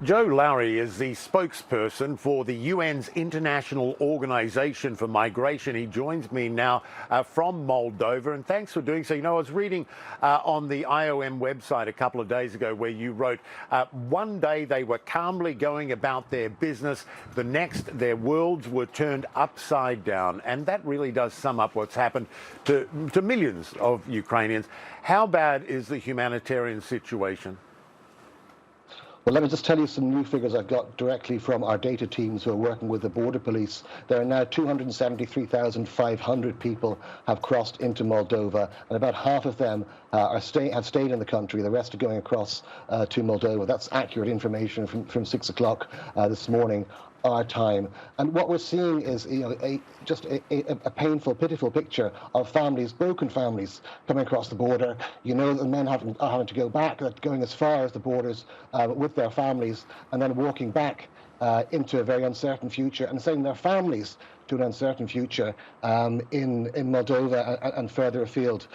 Joe Lowry is the spokesperson for the UN's International Organization for Migration. He joins me now from Moldova, and thanks for doing so. I was reading on the IOM website a couple of days ago where you wrote, one day they were calmly going about their business, the next their worlds were turned upside down. And that really does sum up what's happened to millions of Ukrainians. How bad is the humanitarian situation? Well, let me just tell you some new figures I've got directly from our data teams who are working with the border police. There are now 273,500 people have crossed into Moldova, and about half of them have stayed in the country. The rest are going across to Moldova. That's accurate information from 6 o'clock this morning, our time. And what we're seeing is just a painful, pitiful picture of families, broken families, coming across the border. The men are having to go back, going as far as the borders with their families, and then walking back into a very uncertain future and sending their families to an uncertain future in Moldova and further afield.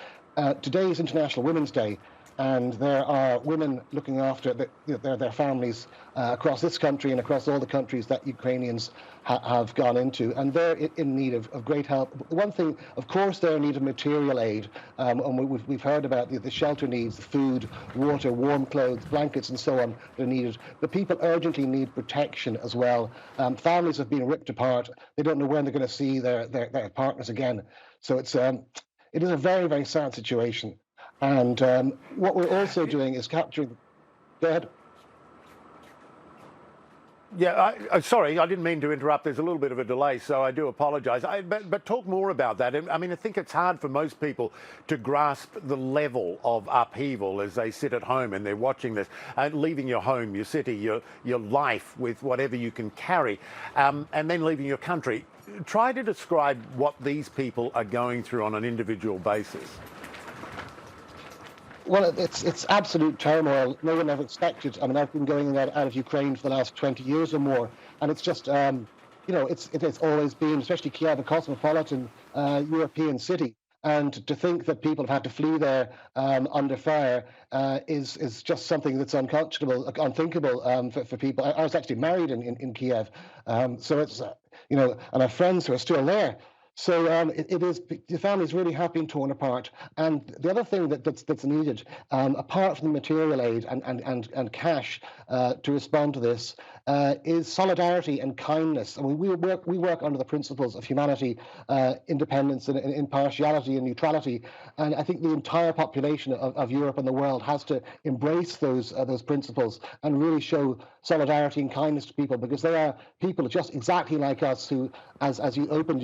Today is International Women's Day, and there are women looking after their families across this country and across all the countries that Ukrainians have gone into, and they're in need of great help. One thing, of course, they're in need of material aid, and we've heard about the shelter needs, food, water, warm clothes, blankets, and so on that are needed. But people urgently need protection as well. Families have been ripped apart. They don't know when they're going to see their partners again. So it is a very, very sad situation. And what we're also doing is capturing. Go ahead. Yeah, sorry, I didn't mean to interrupt. There's a little bit of a delay, so I do apologise. But talk more about that. I mean, I think it's hard for most people to grasp the level of upheaval as they sit at home and they're watching this, leaving your home, your city, your life with whatever you can carry, and then leaving your country. Try to describe what these people are going through on an individual basis. Well, it's absolute turmoil. No one ever expected. I mean, I've been going out of Ukraine for the last 20 years or more, and it's just, it's always been, especially Kiev, a cosmopolitan European city. And to think that people have had to flee there under fire is just something that's unconscionable, unthinkable for people. I was actually married in Kiev, so it's and I have friends who are still there. So it is. The families really have been torn apart, and the other thing that's needed, apart from the material aid and cash to respond to this, is solidarity and kindness. I mean, we work under the principles of humanity, independence, and impartiality and neutrality, and I think the entire population of Europe and the world has to embrace those principles and really show solidarity and kindness to people, because they are people just exactly like us who, as you opened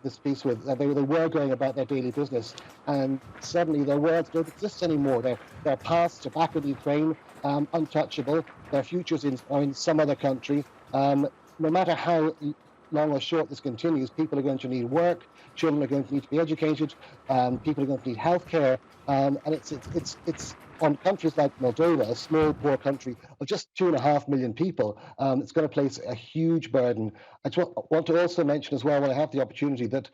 this piece with, they were going about their daily business, and suddenly their worlds don't exist anymore. Their pasts are back in Ukraine, untouchable. Their futures are in some other country. No matter how long or short this continues, people are going to need work. Children are going to need to be educated. People are going to need healthcare, and it's on countries like Moldova, a small, poor country of just 2.5 million people. It's going to place a huge burden. I want to also mention as well, when I have the opportunity, that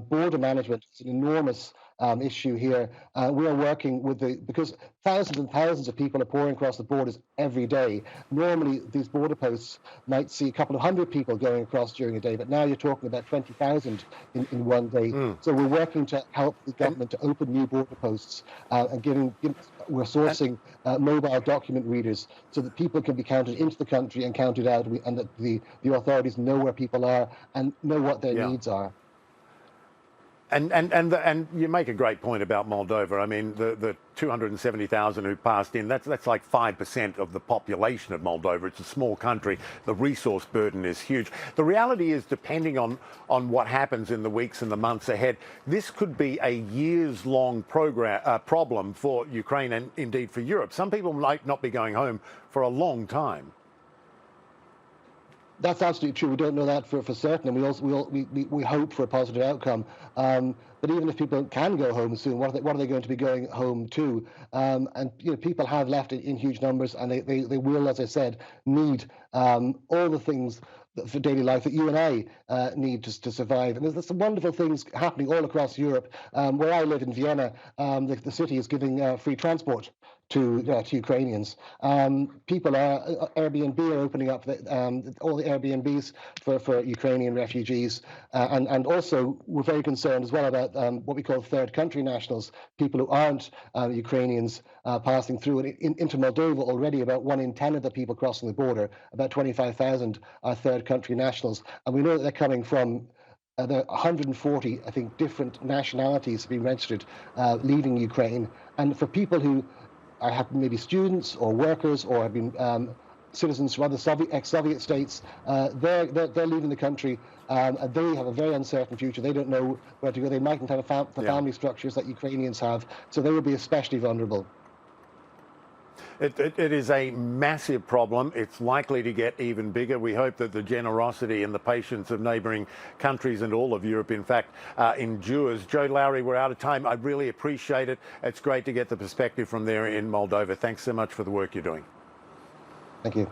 border management is an enormous issue here. We are working because thousands and thousands of people are pouring across the borders every day. Normally, these border posts might see a couple of hundred people going across during a day, but now you're talking about 20,000 in one day. So we're working to help the government to open new border posts and we're sourcing mobile document readers so that people can be counted into the country and counted out, and that the authorities know where people are and know what their needs are. And you make a great point about Moldova. I mean, the 270,000 who passed in, that's like 5% of the population of Moldova. It's a small country. The resource burden is huge. The reality is, depending on what happens in the weeks and the months ahead, this could be a years-long problem for Ukraine and indeed for Europe. Some people might not be going home for a long time. That's absolutely true. We don't know that for certain, and we hope for a positive outcome. But even if people can go home soon, what are they going to be going home to? And people have left in huge numbers, and they will, as I said, need all the things for daily life that you and I need to survive. And there's some wonderful things happening all across Europe. Where I live in Vienna, the city is giving free transport to Ukrainians. Airbnb are opening up all the Airbnbs for Ukrainian refugees, and also we're very concerned as well about what we call third country nationals, people who aren't Ukrainians passing through. And into Moldova already, about 1 in 10 of the people crossing the border, about 25,000, are third country nationals, and we know that they're coming from. There are 140, I think, different nationalities being registered leaving Ukraine, and for people who have maybe students or workers or have been citizens from other ex-Soviet states, they're leaving the country. And they have a very uncertain future. They don't know where to go. They mightn't have the family structures that Ukrainians have, so they will be especially vulnerable. It is a massive problem. It's likely to get even bigger. We hope that the generosity and the patience of neighbouring countries and all of Europe, in fact, endures. Joe Lowry, we're out of time. I really appreciate it. It's great to get the perspective from there in Moldova. Thanks so much for the work you're doing. Thank you.